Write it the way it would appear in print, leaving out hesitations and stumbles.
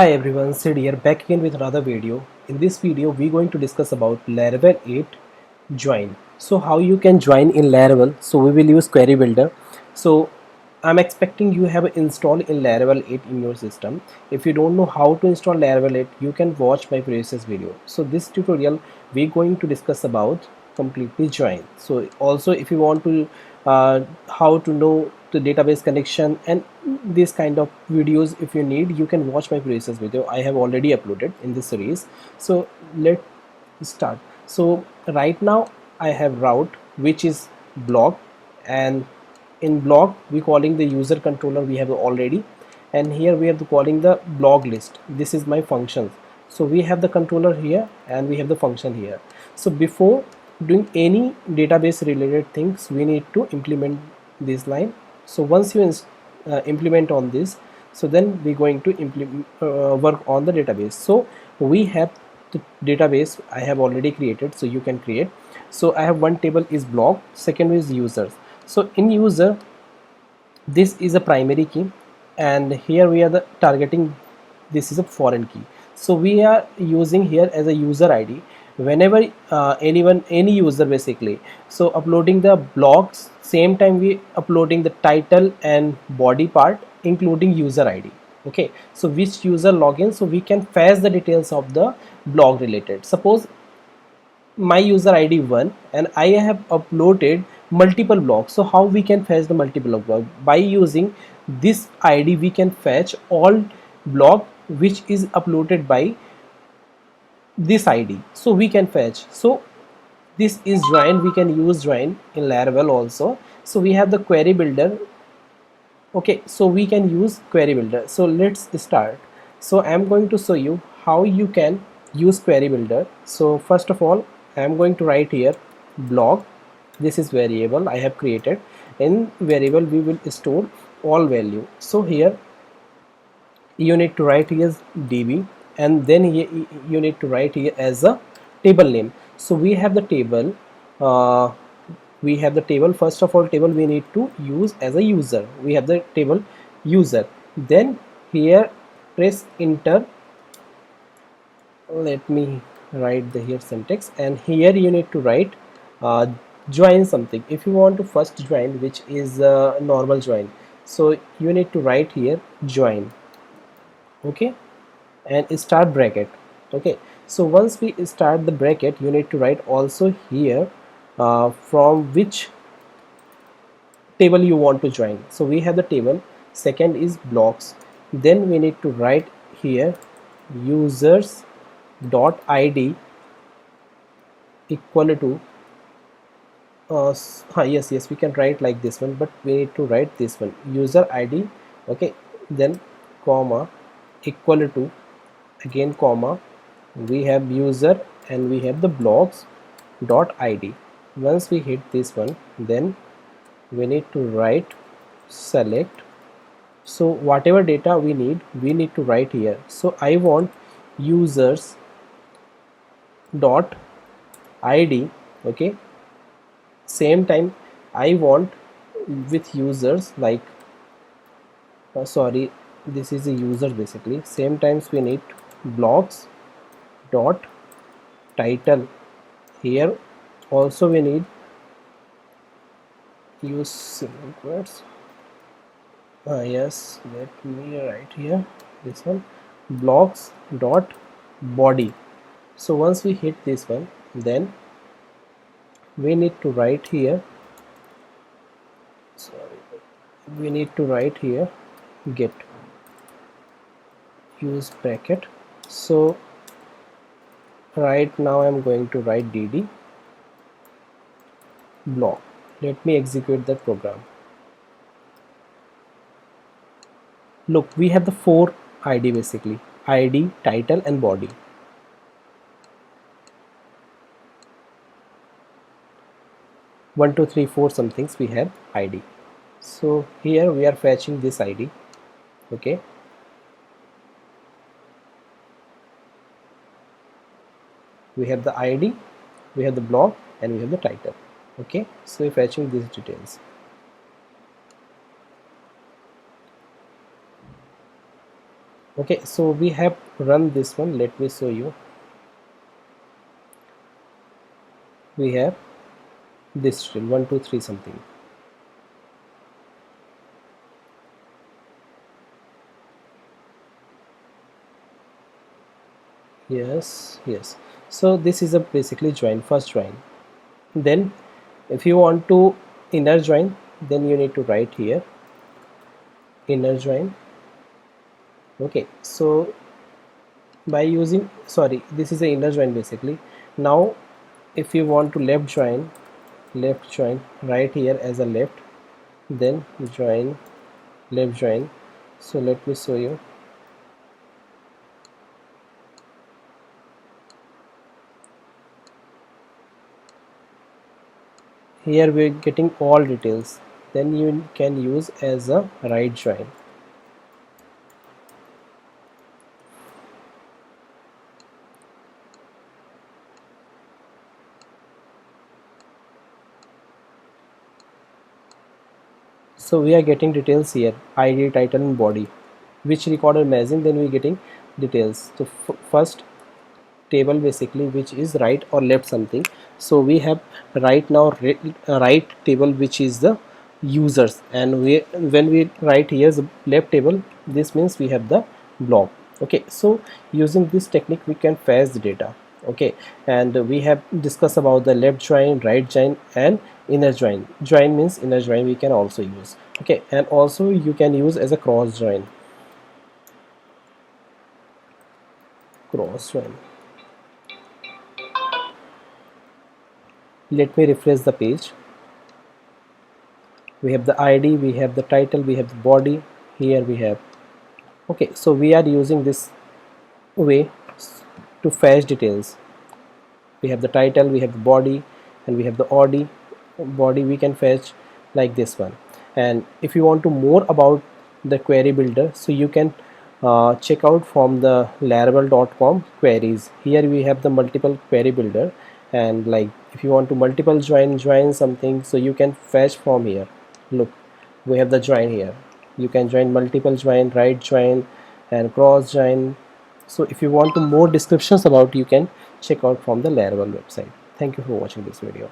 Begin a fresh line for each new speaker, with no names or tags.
Hi everyone, Sid here back again with another video. In this video, we're going to discuss about Laravel 8 join. So how you can join in Laravel. So we will use Query Builder. So I'm expecting you have installed in Laravel 8 in your system. If you don't know how to install Laravel 8, you can watch my previous video. So this tutorial, we're going to discuss about completely join. So also if you want to how to know the database connection and this kind of videos, if you need, you can watch my previous video. I have already uploaded in this series. So let's start. So right now I have route which is blog, and in blog we calling the user controller we have already, and here we have the calling the blog list. This is my functions. So we have the controller here and we have the function here. So before doing any database related things, we need to implement this line. So once you implement on this, so then we're going to implement work on the database. So we have the database I have already created, so you can create. So I have one table is blog, second is users. So in user, this is a primary key, and here we are the targeting, this is a foreign key. So we are using here as a user id whenever any user basically so uploading the blogs, same time we uploading the title and body part including user id. Okay, so which user login, so we can fetch the details of the blog related. Suppose my user id 1 and I have uploaded multiple blocks. So how we can fetch the multiple blog? By using this id we can fetch all blog which is uploaded by this id, so we can fetch. So this is join, we can use join in Laravel also. So we have the query builder. Okay, so we can use query builder. So let's start. So I'm going to show you how you can use query builder. So first of all, I'm going to write here blog. This is variable I have created. In variable we will store all value. So here you need to write here db, and then here you need to write here as a table name. So we have the table, we have the table. First of all, table we need to use as a user. We have the table user. Then here press enter. Let me write the here syntax, and here you need to write uh, join something. If you want to first join, which is normal join, so you need to write here join. Okay, and start bracket. Okay, so once we start the bracket, you need to write also here from which table you want to join. So we have the table, second is blocks, then we need to write here users dot id equal to yes, we can write like this one, but we need to write this one user id. Okay, then comma equal to, again comma, we have user and we have the blocks dot id. Once we hit this one, then we need to write select. So whatever data we need to write here. So I want users dot id. Okay, same time I want with users like sorry, this is a user basically. Same times we need blocks dot title. Here also we need use single quotes. Yes, let me write here this one blocks dot body. So once we hit this one, then we need to write here, sorry, we need to write here get use bracket. So right now I'm going to write dd block. Let me execute that program. Look, we have the four id basically, id, title and body. One, two, three, four somethings we have id. So here we are fetching this id. Okay, we have the id, we have the block, and we have the title. Okay, so we're fetching these details. Okay, so we have run this one. Let me show you. We have this string 1 2 3 something. Yes, yes. So this is a basically join, first join. Then if you want to inner join, then you need to write here inner join. Okay, so by using, sorry, this is a inner join basically. Now if you want to left join, right here as a left, then join, left join. So let me show you. Here we're getting all details, then you can use as a right join. So we are getting details here, id, title and body, which record are matching, then we getting details. So first table basically, which is right or left something. So we have right now right table, which is the users, and we, when we write here the left table, this means we have the block. Okay, so using this technique we can fetch the data. Okay, and we have discussed about the left join, right join and inner join. Join means inner join we can also use. Okay, and also you can use as a cross join. Cross join, let me refresh the page. We have the id, we have the title, we have the body. Here we have, okay, so we are using this way to fetch details. We have the title, we have the body, and we have the body we can fetch like this one. And if you want to more about the query builder, so you can check out from the laravel.com queries. Here we have the multiple query builder, and like if you want to multiple join something, so you can fetch from here. Look, we have the join here. You can join multiple join, right join and cross join. So if you want to more descriptions about, you can check out from the Laravel website. Thank you for watching this video.